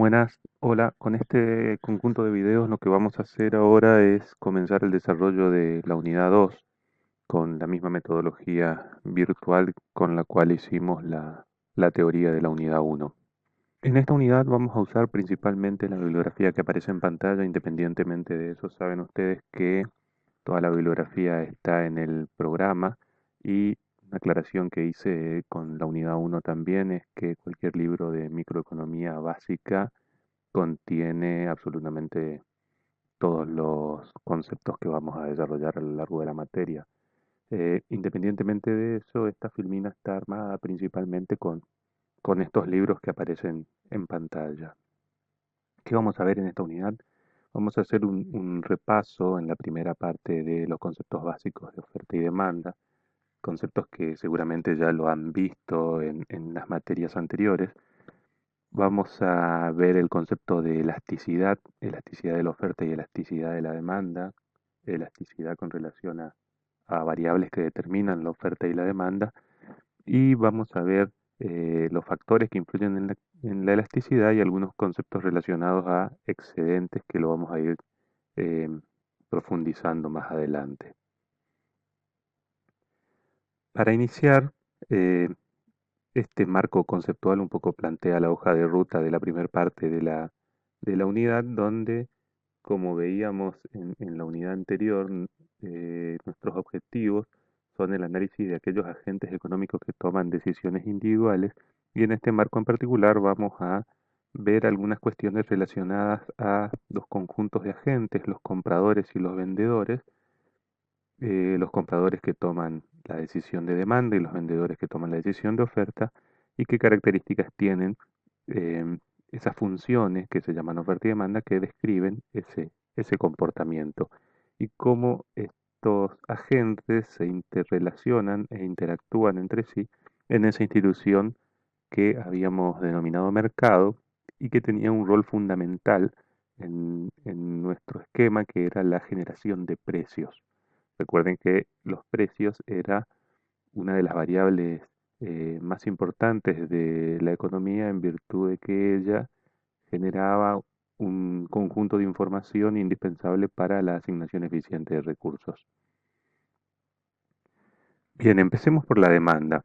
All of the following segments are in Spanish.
Buenas, hola. Con este conjunto de videos lo que vamos a hacer ahora es comenzar el desarrollo de la unidad 2 con la misma metodología virtual con la cual hicimos la teoría de la unidad 1. En esta unidad vamos a usar principalmente la bibliografía que aparece en pantalla. Independientemente de eso, saben ustedes que toda la bibliografía está en el programa, y una aclaración que hice con la unidad 1 también es que cualquier libro de microeconomía básica contiene absolutamente todos los conceptos que vamos a desarrollar a lo largo de la materia. Independientemente de eso, esta filmina está armada principalmente con estos libros que aparecen en pantalla. ¿Qué vamos a ver en esta unidad? Vamos a hacer un repaso en la primera parte de los conceptos básicos de oferta y demanda, conceptos que seguramente ya lo han visto en las materias anteriores. Vamos a ver el concepto de elasticidad, elasticidad de la oferta y elasticidad de la demanda, elasticidad con relación a variables que determinan la oferta y la demanda, y vamos a ver los factores que influyen en la elasticidad y algunos conceptos relacionados a excedentes que lo vamos a ir eh, profundizando más adelante. Para iniciar, eh, este marco conceptual un poco plantea la hoja de ruta de la primera parte de la unidad, donde, como veíamos en la unidad anterior, nuestros objetivos son el análisis de aquellos agentes económicos que toman decisiones individuales, y en este marco en particular vamos a ver algunas cuestiones relacionadas a los conjuntos de agentes, los compradores y los vendedores, los compradores que toman la decisión de demanda y los vendedores que toman la decisión de oferta, y qué características tienen eh, esas funciones que se llaman oferta y demanda que describen ese comportamiento, y cómo estos agentes se interrelacionan e interactúan entre sí en esa institución que habíamos denominado mercado y que tenía un rol fundamental en nuestro esquema, que era la generación de precios. Recuerden que los precios era una de las variables más importantes de la economía, en virtud de que ella generaba un conjunto de información indispensable para la asignación eficiente de recursos. Bien, empecemos por la demanda.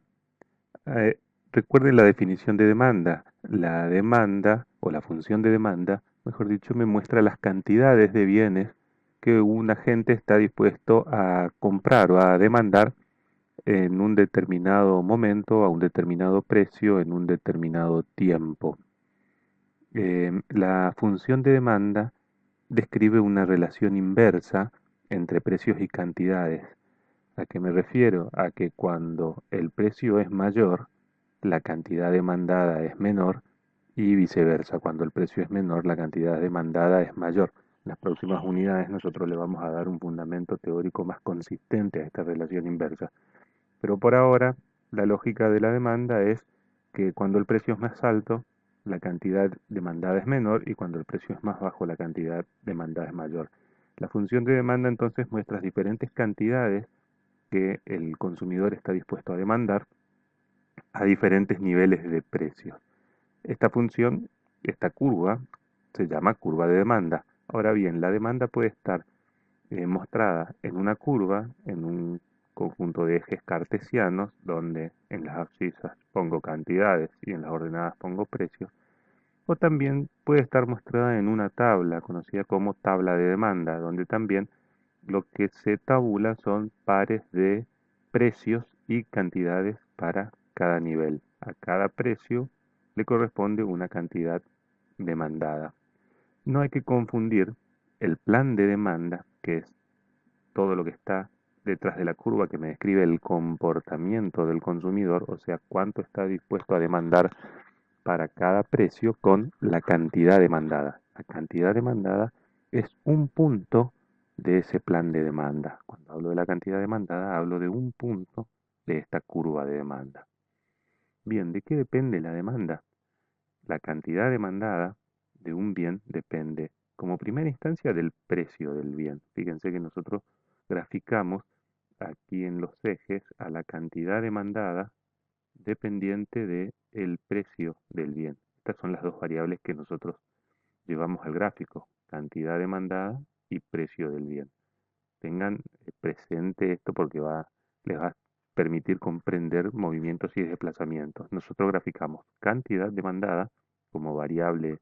Eh, Recuerden la definición de demanda. La demanda, o la función de demanda, mejor dicho, me muestra las cantidades de bienes que un agente está dispuesto a comprar o a demandar en un determinado momento, a un determinado precio, en un determinado tiempo. La función de demanda describe una relación inversa entre precios y cantidades. ¿A qué me refiero? A que cuando el precio es mayor, la cantidad demandada es menor, y viceversa, cuando el precio es menor, la cantidad demandada es mayor. En las próximas unidades nosotros le vamos a dar un fundamento teórico más consistente a esta relación inversa. Pero por ahora, la lógica de la demanda es que cuando el precio es más alto, la cantidad demandada es menor, y cuando el precio es más bajo, la cantidad demandada es mayor. La función de demanda entonces muestra diferentes cantidades que el consumidor está dispuesto a demandar a diferentes niveles de precios. Esta función, esta curva, se llama curva de demanda. Ahora bien, la demanda puede estar mostrada en una curva, en un conjunto de ejes cartesianos, donde en las abscisas pongo cantidades y en las ordenadas pongo precios, o también puede estar mostrada en una tabla conocida como tabla de demanda, donde también lo que se tabula son pares de precios y cantidades para cada nivel. A cada precio le corresponde una cantidad demandada. No hay que confundir el plan de demanda, que es todo lo que está detrás de la curva que me describe el comportamiento del consumidor, o sea, cuánto está dispuesto a demandar para cada precio, con la cantidad demandada. La cantidad demandada es un punto de ese plan de demanda. Cuando hablo de la cantidad demandada, hablo de un punto de esta curva de demanda. Bien, ¿de qué depende la demanda? La cantidad demandada de un bien depende, como primera instancia, del precio del bien. Fíjense que nosotros graficamos aquí en los ejes a la cantidad demandada dependiente del precio del bien. estas son las dos variables que nosotros llevamos al gráfico, cantidad demandada y precio del bien. Tengan presente esto porque les va a permitir comprender movimientos y desplazamientos. Nosotros graficamos cantidad demandada como variable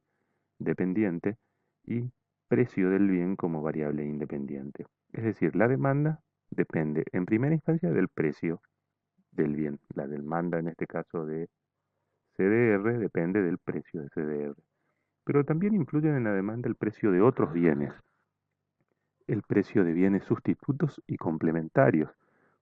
dependiente y precio del bien como variable independiente. Es decir, la demanda depende en primera instancia del precio del bien. La demanda en este caso de CDR depende del precio de CDR. Pero también influyen en la demanda el precio de otros bienes, el precio de bienes sustitutos y complementarios.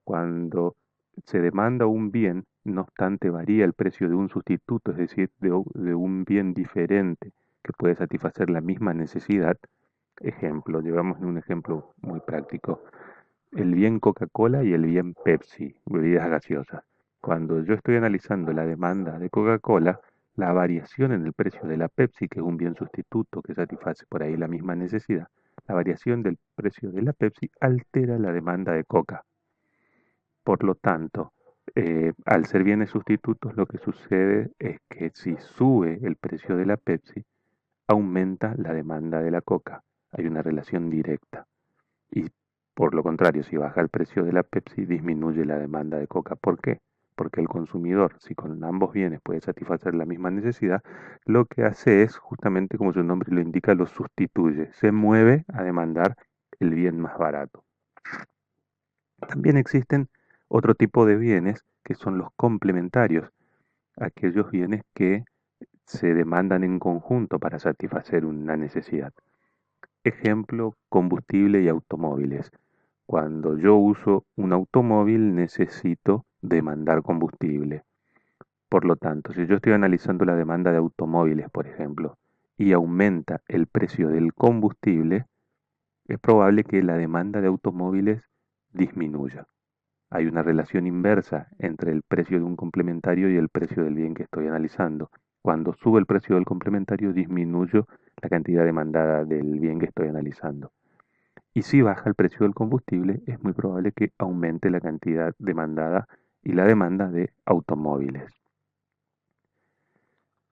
Cuando se demanda un bien, no obstante varía el precio de un sustituto, es decir, de un bien diferente que puede satisfacer la misma necesidad. Ejemplo, llevamos un ejemplo muy práctico, el bien Coca-Cola y el bien Pepsi, bebidas gaseosas. Cuando yo estoy analizando la demanda de Coca-Cola, la variación en el precio de la Pepsi, que es un bien sustituto que satisface por ahí la misma necesidad, la variación del precio de la Pepsi altera la demanda de Coca. Por lo tanto, al ser bienes sustitutos, lo que sucede es que si sube el precio de la Pepsi, aumenta la demanda de la Coca. Hay una relación directa. Y por lo contrario, si baja el precio de la Pepsi, disminuye la demanda de Coca. ¿Por qué? Porque el consumidor, si con ambos bienes puede satisfacer la misma necesidad, lo que hace es, justamente como su nombre lo indica, lo sustituye. Se mueve a demandar el bien más barato. También existen otro tipo de bienes que son los complementarios, aquellos bienes que se demandan en conjunto para satisfacer una necesidad. Ejemplo, combustible y automóviles. Cuando yo uso un automóvil necesito demandar combustible. Por lo tanto, si yo estoy analizando la demanda de automóviles, por ejemplo, y aumenta el precio del combustible, es probable que la demanda de automóviles disminuya. Hay una relación inversa entre el precio de un complementario y el precio del bien que estoy analizando. Cuando sube el precio del complementario, disminuyo la cantidad demandada del bien que estoy analizando. Y si baja el precio del combustible, es muy probable que aumente la cantidad demandada y la demanda de automóviles.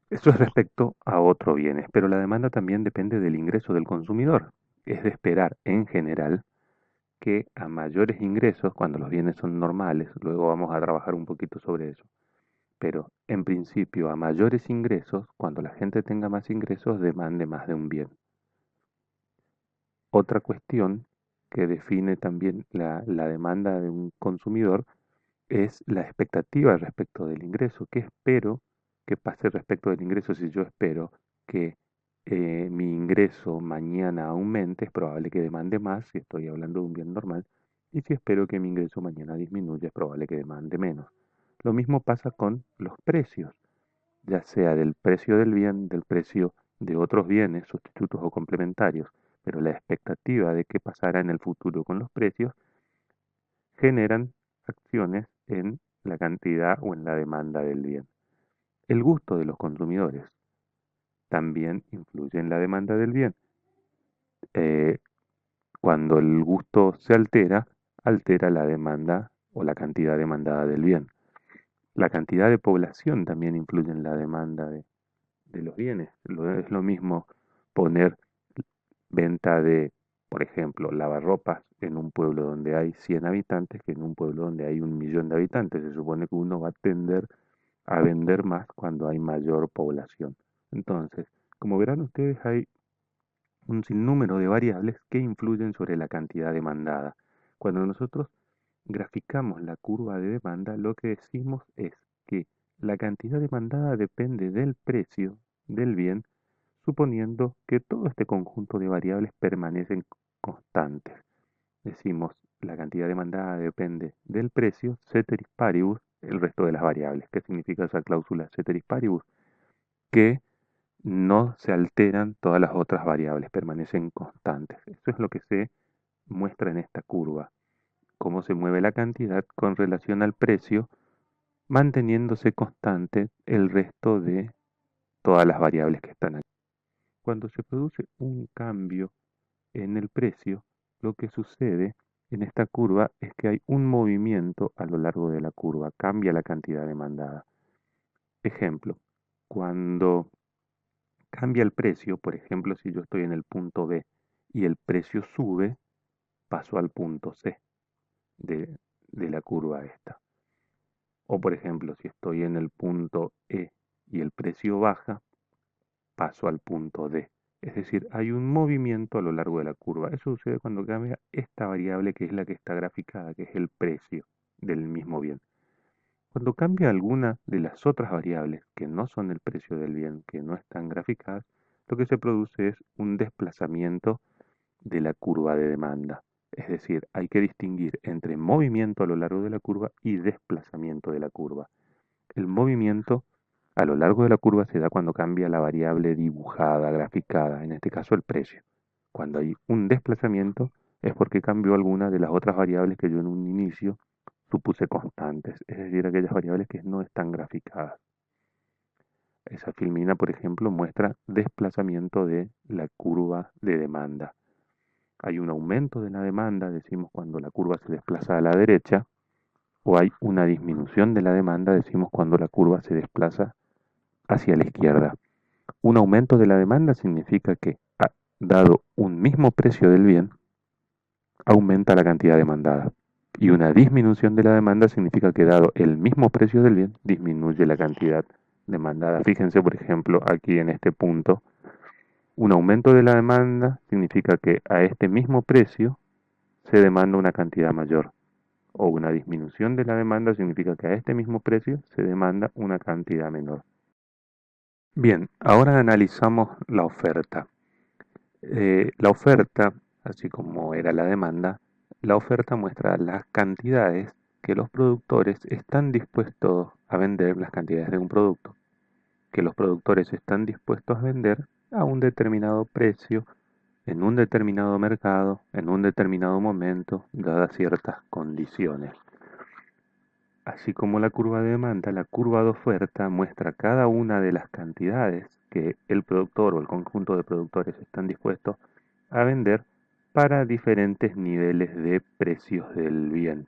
Esto es respecto a otros bienes, pero la demanda también depende del ingreso del consumidor. Es de esperar, en general, que a mayores ingresos, cuando los bienes son normales, luego vamos a trabajar un poquito sobre eso, pero en principio a mayores ingresos, cuando la gente tenga más ingresos, demande más de un bien. Otra cuestión que define también la demanda de un consumidor es la expectativa respecto del ingreso. ¿Qué espero que pase respecto del ingreso? Si yo espero que mi ingreso mañana aumente, es probable que demande más, si estoy hablando de un bien normal, y si espero que mi ingreso mañana disminuya, es probable que demande menos. Lo mismo pasa con los precios, ya sea del precio del bien, del precio de otros bienes, sustitutos o complementarios, pero la expectativa de qué pasará en el futuro con los precios generan acciones en la cantidad o en la demanda del bien. El gusto de los consumidores también influye en la demanda del bien. Eh, Cuando el gusto se altera, altera la demanda o la cantidad demandada del bien. La cantidad de población también influye en la demanda de los bienes. Es lo mismo poner venta de, por ejemplo, lavarropas en un pueblo donde hay 100 habitantes que en un pueblo donde hay 1 millón de habitantes. Se supone que uno va a tender a vender más cuando hay mayor población. Entonces, como verán ustedes, hay un sinnúmero de variables que influyen sobre la cantidad demandada. Cuando nosotros graficamos la curva de demanda, lo que decimos es que la cantidad demandada depende del precio del bien, suponiendo que todo este conjunto de variables permanecen constantes. Decimos, la cantidad demandada depende del precio, ceteris paribus, el resto de las variables. ¿Qué significa esa cláusula ceteris paribus? Que no se alteran todas las otras variables, permanecen constantes. Esto es lo que se muestra en esta curva, cómo se mueve la cantidad con relación al precio, manteniéndose constante el resto de todas las variables que están aquí. Cuando se produce un cambio en el precio, lo que sucede en esta curva es que hay un movimiento a lo largo de la curva, cambia la cantidad demandada. Ejemplo, cuando cambia el precio, por ejemplo, si yo estoy en el punto B y el precio sube, paso al punto C de, de la curva esta. O por ejemplo, si estoy en el punto E y el precio baja, paso al punto D. Es decir, hay un movimiento a lo largo de la curva. Eso sucede cuando cambia esta variable que es la que está graficada, que es el precio del mismo bien. Cuando cambia alguna de las otras variables que no son el precio del bien, que no están graficadas, lo que se produce es un desplazamiento de la curva de demanda. Es decir, hay que distinguir entre movimiento a lo largo de la curva y desplazamiento de la curva. El movimiento a lo largo de la curva se da cuando cambia la variable dibujada, graficada, en este caso el precio. Cuando hay un desplazamiento es porque cambió alguna de las otras variables que yo en un inicio supuse constantes, es decir, aquellas variables que no están graficadas. Esa filmina, por ejemplo, muestra desplazamiento de la curva de demanda. Hay un aumento de la demanda, decimos cuando la curva se desplaza a la derecha, o hay una disminución de la demanda, decimos cuando la curva se desplaza hacia la izquierda. Un aumento de la demanda significa que, dado un mismo precio del bien, aumenta la cantidad demandada. Y una disminución de la demanda significa que, dado el mismo precio del bien, disminuye la cantidad demandada. Fíjense, por ejemplo, aquí en este punto, un aumento de la demanda significa que a este mismo precio se demanda una cantidad mayor. O una disminución de la demanda significa que a este mismo precio se demanda una cantidad menor. Bien, ahora analizamos la oferta. La oferta, así como era la demanda, la oferta muestra las cantidades que los productores están dispuestos a vender, las cantidades de un producto, que los productores están dispuestos a vender a un determinado precio, en un determinado mercado, en un determinado momento, dadas ciertas condiciones. Así como la curva de demanda, la curva de oferta muestra cada una de las cantidades que el productor o el conjunto de productores están dispuestos a vender para diferentes niveles de precios del bien.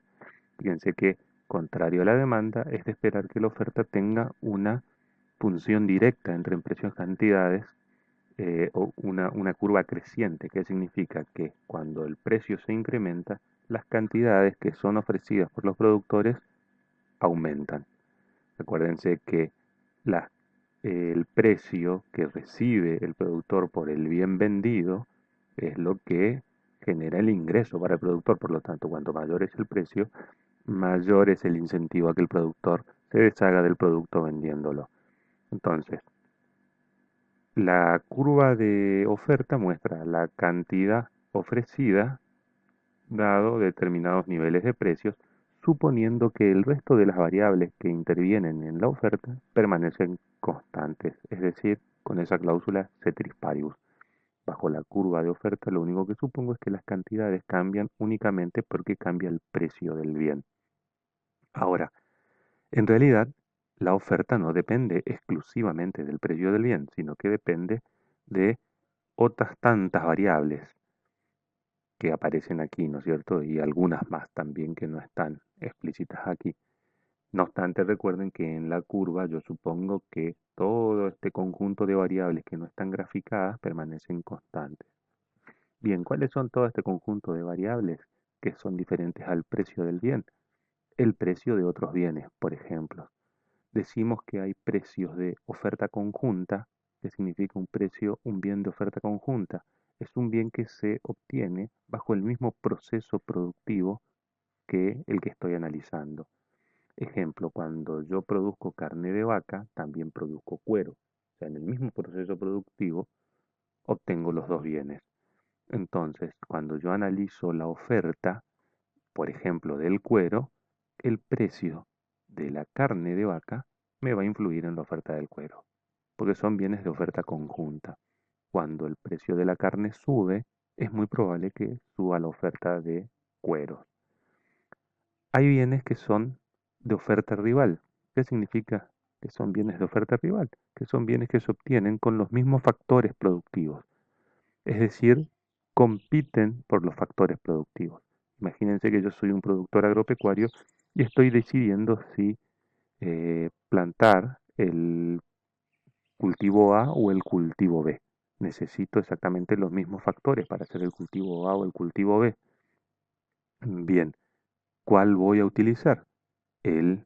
Fíjense que, contrario a la demanda, es de esperar que la oferta tenga una función directa entre precios y cantidades, o una curva creciente, que significa que cuando el precio se incrementa, las cantidades que son ofrecidas por los productores aumentan. Acuérdense que la, el precio que recibe el productor por el bien vendido es lo que genera el ingreso para el productor. Por lo tanto, cuanto mayor es el precio, mayor es el incentivo a que el productor se deshaga del producto vendiéndolo. Entonces, la curva de oferta muestra la cantidad ofrecida dado determinados niveles de precios, suponiendo que el resto de las variables que intervienen en la oferta permanecen constantes, es decir, con esa cláusula ceteris paribus. Bajo la curva de oferta, lo único que supongo es que las cantidades cambian únicamente porque cambia el precio del bien. Ahora, en realidad, la oferta no depende exclusivamente del precio del bien, sino que depende de otras tantas variables que aparecen aquí, ¿no es cierto? Y algunas más también que no están explícitas aquí. No obstante, recuerden que en la curva yo supongo que todo este conjunto de variables que no están graficadas permanecen constantes. Bien, ¿cuáles son todo este conjunto de variables que son diferentes al precio del bien? El precio de otros bienes, por ejemplo. Decimos que hay precios de oferta conjunta, que significa un precio, un bien de oferta conjunta. Es un bien que se obtiene bajo el mismo proceso productivo que el que estoy analizando. Ejemplo, cuando yo produzco carne de vaca, también produzco cuero. O sea, en el mismo proceso productivo obtengo los dos bienes. Entonces, cuando yo analizo la oferta, por ejemplo, del cuero, el precio de la carne de vaca me va a influir en la oferta del cuero, porque son bienes de oferta conjunta. Cuando el precio de la carne sube, es muy probable que suba la oferta de cueros. Hay bienes que son de oferta rival. ¿Qué significa que son bienes de oferta rival? Que son bienes que se obtienen con los mismos factores productivos. Es decir, compiten por los factores productivos. Imagínense que yo soy un productor agropecuario y estoy decidiendo si plantar el cultivo A o el cultivo B. Necesito exactamente los mismos factores para hacer el cultivo A o el cultivo B. Bien, ¿cuál voy a utilizar? El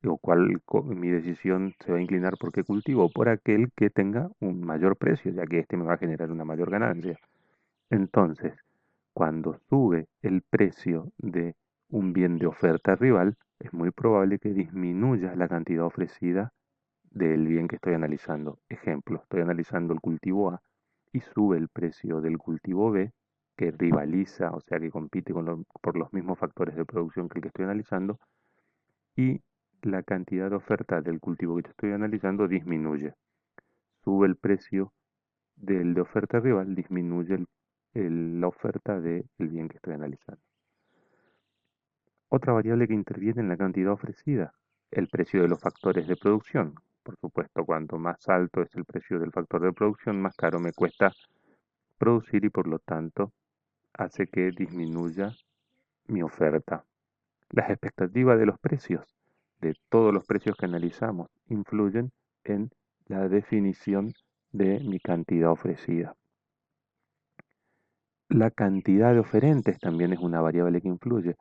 mi decisión se va a inclinar por qué cultivo, por aquel que tenga un mayor precio, ya que este me va a generar una mayor ganancia. Entonces, cuando sube el precio de un bien de oferta rival, es muy probable que disminuya la cantidad ofrecida del bien que estoy analizando. Ejemplo, estoy analizando el cultivo A y sube el precio del cultivo B, que rivaliza, o sea, que compite por los mismos factores de producción que el que estoy analizando, y la cantidad de oferta del cultivo que yo estoy analizando disminuye. Sube el precio del de oferta rival, disminuye la oferta del bien que estoy analizando. Otra variable que interviene en la cantidad ofrecida, el precio de los factores de producción. Por supuesto, cuanto más alto es el precio del factor de producción, más caro me cuesta producir y por lo tanto hace que disminuya mi oferta. Las expectativas de los precios, de todos los precios que analizamos, influyen en la definición de mi cantidad ofrecida. La cantidad de oferentes también es una variable que influye,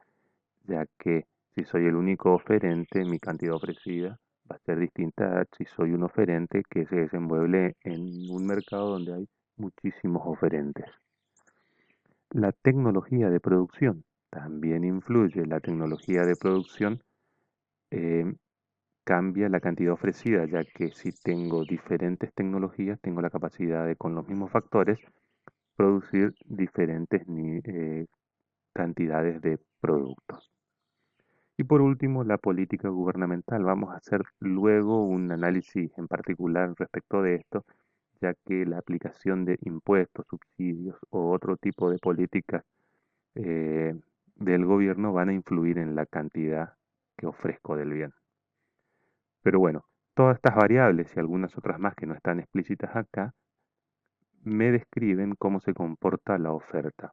ya que si soy el único oferente, mi cantidad ofrecida va a ser distinta a si soy un oferente que se desenvuelve en un mercado donde hay muchísimos oferentes. La tecnología de producción también influye. La tecnología de producción eh, cambia la cantidad ofrecida, ya que si tengo diferentes tecnologías, tengo la capacidad de, con los mismos factores, producir diferentes cantidades de productos. Y por último, la política gubernamental. Vamos a hacer luego un análisis en particular respecto de esto, ya que la aplicación de impuestos, subsidios o otro tipo de políticas eh, del gobierno van a influir en la cantidad que ofrezco del bien. Pero bueno, todas estas variables y algunas otras más que no están explícitas acá me describen cómo se comporta la oferta.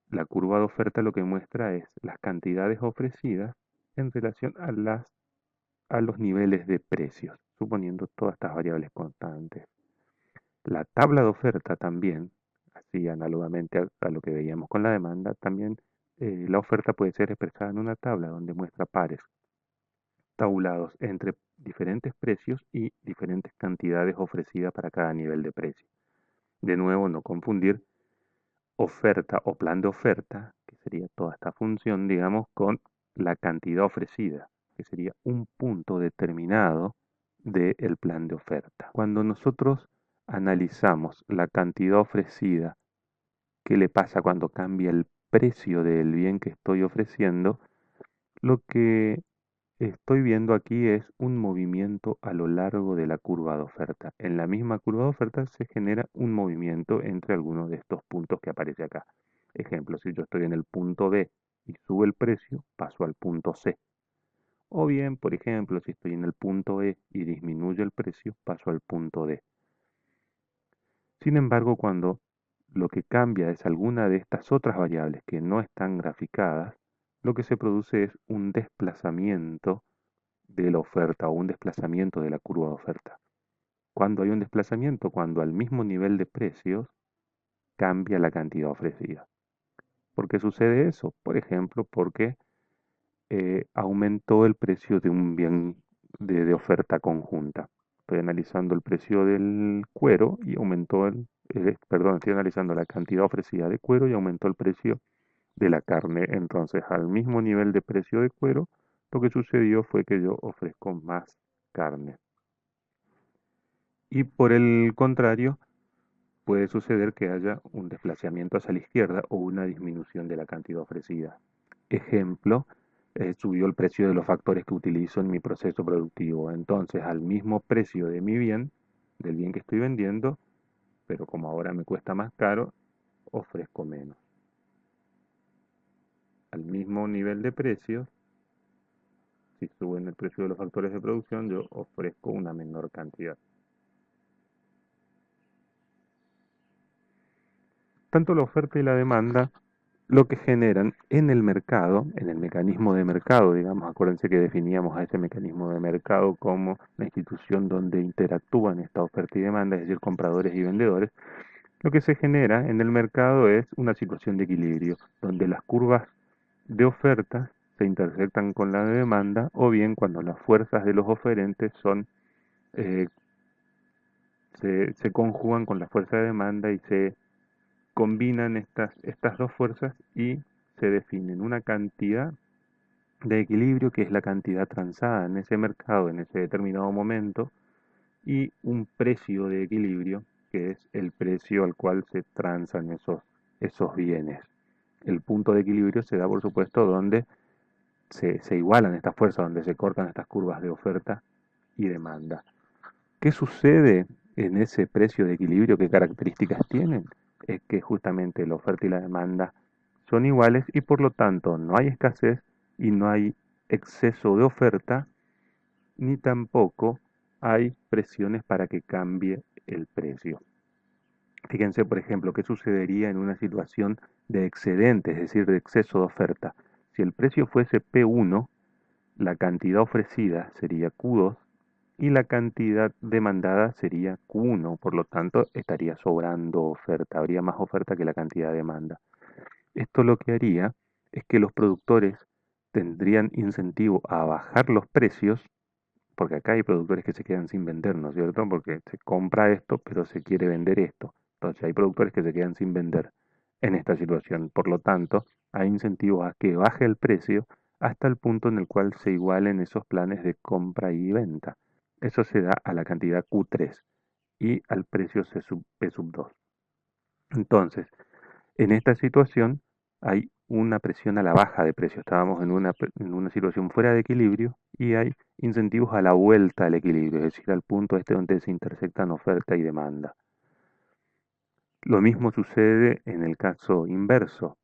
La curva de oferta lo que muestra es las cantidades ofrecidas en relación a los niveles de precios, suponiendo todas estas variables constantes. La tabla de oferta también, así análogamente a lo que veíamos con la demanda, también la oferta puede ser expresada en una tabla donde muestra pares tabulados entre diferentes precios y diferentes cantidades ofrecidas para cada nivel de precio. De nuevo, no confundir oferta o plan de oferta, que sería toda esta función, digamos, con la cantidad ofrecida, que sería un punto determinado del plan de oferta. Cuando nosotros analizamos la cantidad ofrecida, qué le pasa cuando cambia el precio del bien que estoy ofreciendo, lo que estoy viendo aquí es un movimiento a lo largo de la curva de oferta. En la misma curva de oferta se genera un movimiento entre algunos de estos puntos que aparece acá. Ejemplo, si yo estoy en el punto B y sube el precio, paso al punto C. O bien, por ejemplo, si estoy en el punto E y disminuye el precio, paso al punto D. Sin embargo, cuando lo que cambia es alguna de estas otras variables que no están graficadas, lo que se produce es un desplazamiento de la oferta o un desplazamiento de la curva de oferta. Cuando hay un desplazamiento, cuando al mismo nivel de precios cambia la cantidad ofrecida. ¿Por qué sucede eso? Por ejemplo, porque aumentó el precio de un bien de oferta conjunta. Estoy analizando el precio del cuero y aumentó perdón, estoy analizando la cantidad ofrecida de cuero y aumentó el precio de la carne. Entonces, al mismo nivel de precio de cuero, lo que sucedió fue que yo ofrezco más carne. Y por el contrario, puede suceder que haya un desplazamiento hacia la izquierda o una disminución de la cantidad ofrecida. Ejemplo, subió el precio de los factores que utilizo en mi proceso productivo. Entonces, al mismo precio de mi bien, del bien que estoy vendiendo, pero como ahora me cuesta más caro, ofrezco menos. Al mismo nivel de precios, si suben el precio de los factores de producción, yo ofrezco una menor cantidad. Tanto la oferta y la demanda lo que generan en el mercado, en el mecanismo de mercado, digamos, acuérdense que definíamos a ese mecanismo de mercado como la institución donde interactúan esta oferta y demanda, es decir, compradores y vendedores. Lo que se genera en el mercado es una situación de equilibrio, donde las curvas de oferta se intersectan con la de demanda, o bien cuando las fuerzas de los oferentes eh, se conjugan con la fuerza de demanda y se combinan estas dos fuerzas y se definen una cantidad de equilibrio, que es la cantidad transada en ese mercado en ese determinado momento, y un precio de equilibrio, que es el precio al cual se transan esos bienes. El punto de equilibrio se da, por supuesto, donde se igualan estas fuerzas, donde se cortan estas curvas de oferta y demanda. ¿Qué sucede en ese precio de equilibrio? ¿Qué características tienen? Es que justamente la oferta y la demanda son iguales y por lo tanto no hay escasez y no hay exceso de oferta, ni tampoco hay presiones para que cambie el precio. Fíjense, por ejemplo, qué sucedería en una situación de excedente, es decir, de exceso de oferta. Si el precio fuese P1, la cantidad ofrecida sería Q2 y la cantidad demandada sería Q1, por lo tanto estaría sobrando oferta, habría más oferta que la cantidad de demanda. Esto lo que haría es que los productores tendrían incentivo a bajar los precios, porque acá hay productores que se quedan sin vender, ¿no es cierto? Porque se compra esto, pero se quiere vender esto. Entonces hay productores que se quedan sin vender en esta situación. Por lo tanto, hay incentivos a que baje el precio hasta el punto en el cual se igualen esos planes de compra y venta. Eso se da a la cantidad Q3 y al precio P sub 2. Entonces, en esta situación hay una presión a la baja de precios. Estábamos en una situación fuera de equilibrio y hay incentivos a la vuelta al equilibrio, es decir, al punto este donde se intersectan oferta y demanda. Lo mismo sucede en el caso inverso.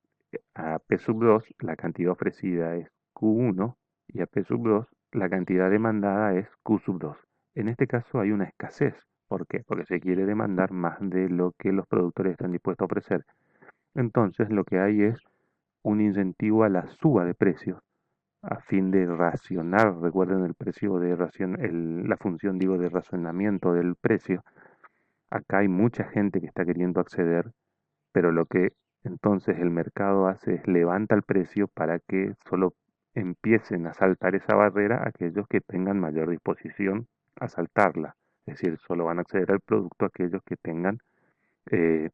A P sub 2 la cantidad ofrecida es Q1 y a P sub 2 la cantidad demandada es Q sub 2. En este caso hay una escasez. ¿Por qué? Porque se quiere demandar más de lo que los productores están dispuestos a ofrecer. Entonces lo que hay es un incentivo a la suba de precios a fin de racionar, recuerden el precio de la función digo de racionamiento del precio. Acá hay mucha gente que está queriendo acceder, pero lo que entonces el mercado hace es levanta el precio para que solo empiecen a saltar esa barrera aquellos que tengan mayor disposición a saltarla. Es decir, solo van a acceder al producto aquellos que tengan eh,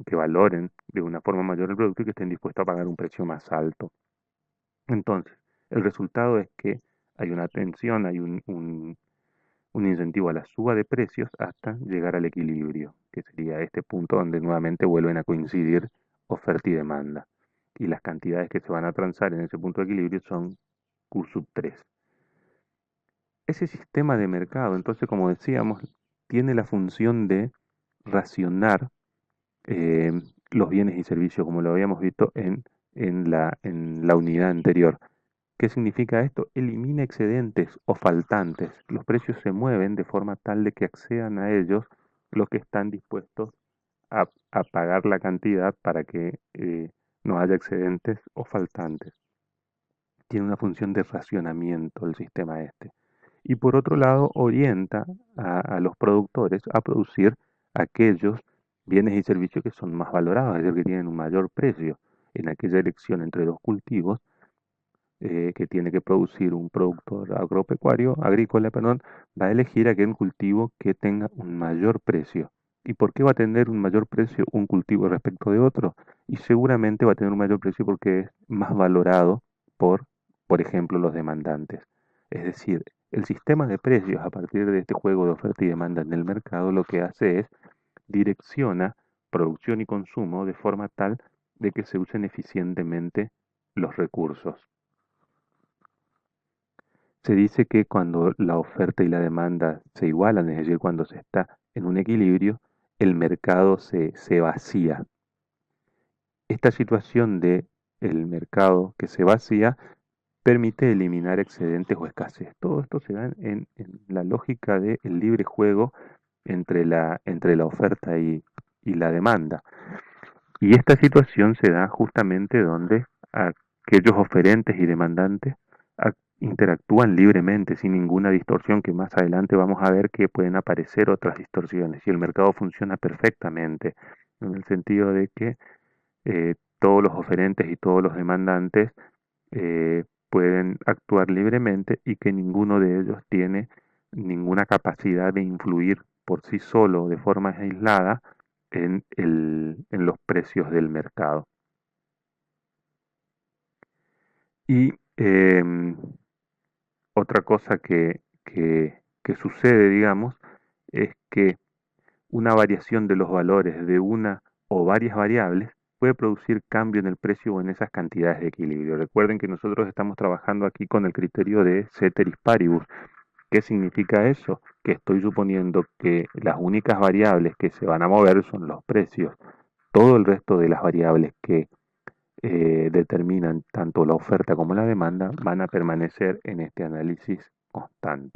que valoren de una forma mayor el producto y que estén dispuestos a pagar un precio más alto. Entonces, el resultado es que hay una tensión, hay un incentivo a la suba de precios hasta llegar al equilibrio, que sería este punto donde nuevamente vuelven a coincidir oferta y demanda. Y las cantidades que se van a transar en ese punto de equilibrio son Q sub 3. Ese sistema de mercado, entonces, como decíamos, tiene la función de racionar eh, los bienes y servicios, como lo habíamos visto en la unidad anterior. ¿Qué significa esto? Elimina excedentes o faltantes. Los precios se mueven de forma tal de que accedan a ellos los que están dispuestos a pagar la cantidad para que no haya excedentes o faltantes. Tiene una función de racionamiento el sistema este. Y por otro lado, orienta a los productores a producir aquellos bienes y servicios que son más valorados, es decir, que tienen un mayor precio. En aquella elección entre dos cultivos, que tiene que producir un productor agrícola, perdón, va a elegir aquel cultivo que tenga un mayor precio. ¿Y por qué va a tener un mayor precio un cultivo respecto de otro? Y seguramente va a tener un mayor precio porque es más valorado por ejemplo, los demandantes. Es decir, el sistema de precios a partir de este juego de oferta y demanda en el mercado lo que hace es direcciona producción y consumo de forma tal de que se usen eficientemente los recursos. Se dice que cuando la oferta y la demanda se igualan, es decir, cuando se está en un equilibrio, el mercado se vacía. Esta situación de el mercado que se vacía permite eliminar excedentes o escasez. Todo esto se da en la lógica del libre juego entre la oferta y la demanda. Y esta situación se da justamente donde aquellos oferentes y demandantes interactúan libremente, sin ninguna distorsión, que más adelante vamos a ver que pueden aparecer otras distorsiones. Y el mercado funciona perfectamente, en el sentido de que todos los oferentes y todos los demandantes pueden actuar libremente y que ninguno de ellos tiene ninguna capacidad de influir por sí solo de forma aislada en los precios del mercado. Y otra cosa que sucede, digamos, es que una variación de los valores de una o varias variables puede producir cambio en el precio o en esas cantidades de equilibrio. Recuerden que nosotros estamos trabajando aquí con el criterio de ceteris paribus. ¿Qué significa eso? Que estoy suponiendo que las únicas variables que se van a mover son los precios. Todo el resto de las variables que determinan tanto la oferta como la demanda van a permanecer en este análisis constante.